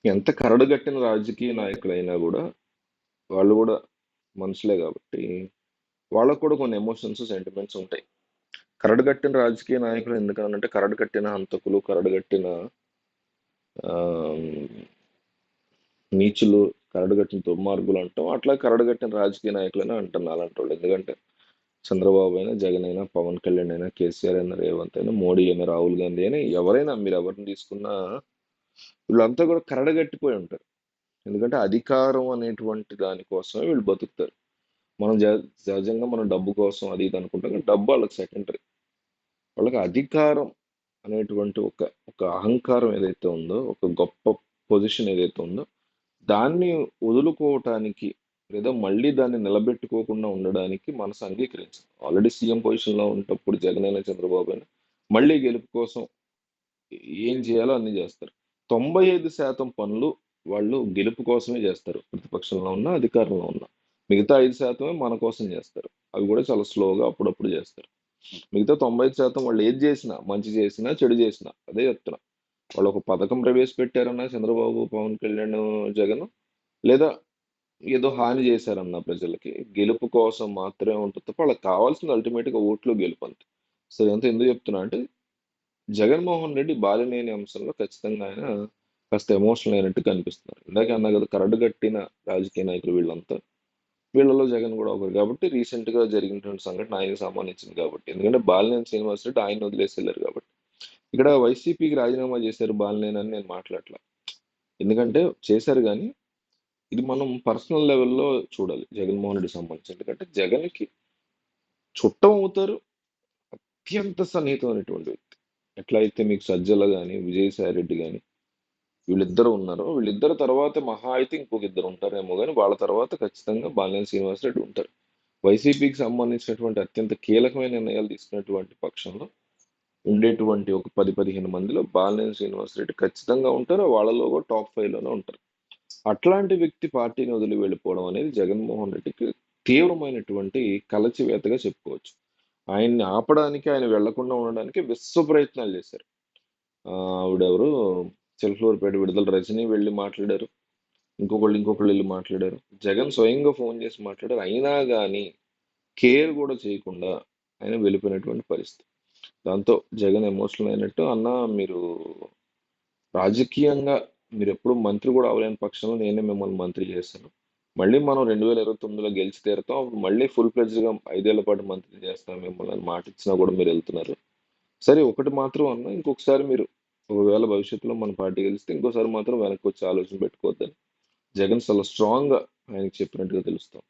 ఎంత కరడుగట్టిన రాజకీయ నాయకులైనా కూడా వాళ్ళు కూడా మనుషులే కాబట్టి వాళ్ళకు కూడా కొన్ని ఎమోషన్స్, సెంటిమెంట్స్ ఉంటాయి. కరడుగట్టిన రాజకీయ నాయకులు ఎందుకనంటే కరడుగట్టిన హంతకులు, కరడుగట్టిన ఆహ్, నీచులు, కరడుగట్టిన దుర్మార్గులు అంటాం. అట్లా కరడుగట్టిన రాజకీయ నాయకులని అంటున్నా అలాంటోళ్ళు. ఎందుకంటే చంద్రబాబు అయినా, జగన్ అయినా, పవన్ కళ్యాణ్ అయినా, కేసీఆర్ అయినా, రేవంత్ అయినా, మోడీ అయినా, రాహుల్ గాంధీ అయినా ఎవరైనా మీరు ఎవరిని తీసుకున్నా వీళ్ళంతా కూడా కరడుగట్టిపోయి ఉంటారు. ఎందుకంటే అధికారం అనేటువంటి దాని కోసమే వీళ్ళు బతుకుతారు. మనం సహజంగా మనం డబ్బు కోసం అది ఇది అనుకుంటాం కానీ డబ్బు వాళ్ళకి సెకండరీ. వాళ్ళకి అధికారం అనేటువంటి ఒక ఒక అహంకారం ఏదైతే ఉందో, ఒక గొప్ప పొజిషన్ ఏదైతే ఉందో, దాన్ని వదులుకోవటానికి లేదా మళ్ళీ దాన్ని నిలబెట్టుకోకుండా ఉండడానికి మనసు అంగీకరించదు. ఆల్రెడీ సీఎం పొజిషన్లో ఉన్నప్పుడు జగన్ అయినా చంద్రబాబు అయినా మళ్ళీ గెలుపు కోసం ఏం చేయాలో అన్ని చేస్తారు. 95% పనులు వాళ్ళు గెలుపు కోసమే చేస్తారు. ప్రతిపక్షంలో ఉన్న, అధికారంలో ఉన్న. మిగతా 5% మన కోసం చేస్తారు. అవి కూడా చాలా స్లోగా అప్పుడప్పుడు చేస్తారు. మిగతా 95% వాళ్ళు ఏది చేసినా, మంచి చేసినా, చెడు చేసినా అదే చెప్తున్నా. వాళ్ళు ఒక పథకం ప్రవేశపెట్టారన్నా చంద్రబాబు, పవన్ కళ్యాణ్, జగన్, లేదా ఏదో హాని చేశారన్న ప్రజలకి గెలుపు కోసం మాత్రమే ఉంటుంది తప్ప వాళ్ళకి కావాల్సింది అల్టిమేట్గా ఓట్లు, గెలుపు అంతే. సో ఇదంతా ఎందుకు చెప్తున్నా అంటే జగన్మోహన్ రెడ్డి బాలినేని అంశంలో ఖచ్చితంగా ఆయన కాస్త ఎమోషనల్ అయినట్టు కనిపిస్తున్నారు. ఇందాక అన్నా కదా కరడుగట్టిన రాజకీయ నాయకులు వీళ్ళంతా. వీళ్ళలో జగన్ కూడా ఒకరు కాబట్టి రీసెంట్ గా జరిగినటువంటి సంఘటన ఆయనకు సంబంధించింది కాబట్టి. ఎందుకంటే బాలినేని శ్రీనివాస్ రెడ్డి ఆయన వదిలేసి వెళ్ళారు కాబట్టి. ఇక్కడ వైసీపీకి రాజీనామా చేశారు బాలినేని అని నేను మాట్లాడలా. ఎందుకంటే చేశారు కానీ ఇది మనం పర్సనల్ లెవెల్లో చూడాలి జగన్మోహన్ రెడ్డి సంబంధించి. ఎందుకంటే జగన్కి చుట్టం అవుతారు, అత్యంత సన్నిహితమైనటువంటి వ్యక్తి. ఎట్లా అయితే మీకు సజ్జల కానీ, విజయసాయి రెడ్డి కానీ వీళ్ళిద్దరు ఉన్నారో, వీళ్ళిద్దరు తర్వాత మహా అయితే ఇంకొక ఇద్దరు ఉంటారేమో కానీ వాళ్ళ తర్వాత ఖచ్చితంగా బాలినేని శ్రీనివాసరెడ్డి ఉంటారు. వైసీపీకి సంబంధించినటువంటి అత్యంత కీలకమైన నిర్ణయాలు తీసుకున్నటువంటి పక్షంలో ఉండేటువంటి ఒక 10-15 మందిలో బాలినేని శ్రీనివాసరెడ్డి ఖచ్చితంగా ఉంటారు. వాళ్ళలో కూడా టాప్ 5 లోనే ఉంటారు. అట్లాంటి వ్యక్తి పార్టీని వదిలి వెళ్ళిపోవడం అనేది జగన్మోహన్ రెడ్డికి తీవ్రమైనటువంటి కలచివేతగా చెప్పుకోవచ్చు. ఆయన్ని ఆపడానికి, ఆయన వెళ్లకుండా ఉండడానికి విశ్వ ప్రయత్నాలు చేశారు. ఆవిడెవరు, చిలకలూరిపేట విడుదల రజనీ వెళ్ళి మాట్లాడారు. ఇంకొకళ్ళు వెళ్ళి మాట్లాడారు. జగన్ స్వయంగా ఫోన్ చేసి మాట్లాడారు. అయినా కానీ కేర్ కూడా చేయకుండా ఆయన వెళ్ళిపోయినటువంటి పరిస్థితి. దాంతో జగన్ ఎమోషనల్ అయినట్టు, అన్న మీరు రాజకీయంగా మీరు ఎప్పుడు మంత్రి కూడా అవ్వలేని పక్షంలో నేనే మిమ్మల్ని మంత్రి చేస్తాను. మళ్ళీ మనం 2029లో గెలిచి తీరుతాం. అప్పుడు మళ్ళీ ఫుల్ గా 5 ఏళ్ల పాటు మంత్రి చేస్తాం మిమ్మల్ని అని మాట ఇచ్చినా కూడా మీరు వెళ్తున్నారు. సరే ఒకటి మాత్రం అన్న, ఇంకొకసారి మీరు ఒకవేళ భవిష్యత్తులో మన పార్టీ గెలిస్తే ఇంకోసారి మాత్రం వెనక్కి వచ్చి ఆలోచన పెట్టుకోవద్దని జగన్ చాలా స్ట్రాంగ్ గా ఆయనకి చెప్పినట్టుగా తెలుస్తాం.